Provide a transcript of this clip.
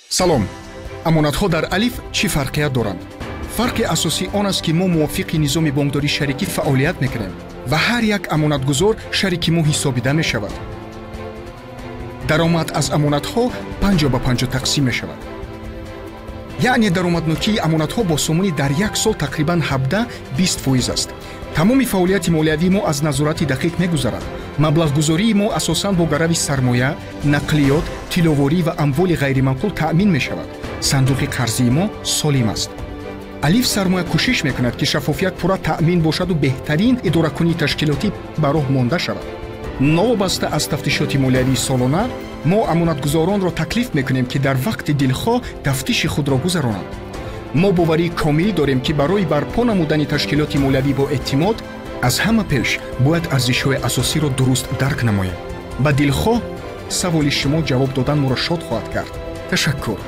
салом. амонатҳо дар алиф чӣ фарқият доранд? фарқи асосӣ он аст ки мо мувофиқи низоми бонкдории шарикӣ фаъолият мекунем ва ҳар як амонатгузор шарики мо ҳисобида мешавад. даромад аз амонатҳо 50-50 тақсим мешавад. яъне даромаднокии амонатҳо бо сомони дар як сол тақрибан 17-20% аст. тамоми фаъолияти молиявии мо аз назорати дақиқ мегузарад. маблағгузории мо асосан бо гарави сармоя, нақлиёт, тиловорӣ ва амволи ғайриманқул таъмин мешавад. сандуқи қарзии мо солим аст. алиф сармоя кӯшиш мекунад ки шаффофият пурра таъмин бошаду беҳтарин идоракунии ташкилотӣ ба роҳ монда шавад. новобаста аз тафтишоти молиявии солона, мо амонатгузоронро таклиф мекунем ки дар вақти дилхоҳ тафтиши худро гузаронанд. мо боварии комилӣ дорем ки барои барпо намудани ташкилоти молиявӣ бо эътимод аз ҳама пеш бояд арзишҳои асосиро дуруст дарк намоем. ба дилхоҳ саволи шумо ҷавоб додан моро шод хоҳад кард. ташаккур.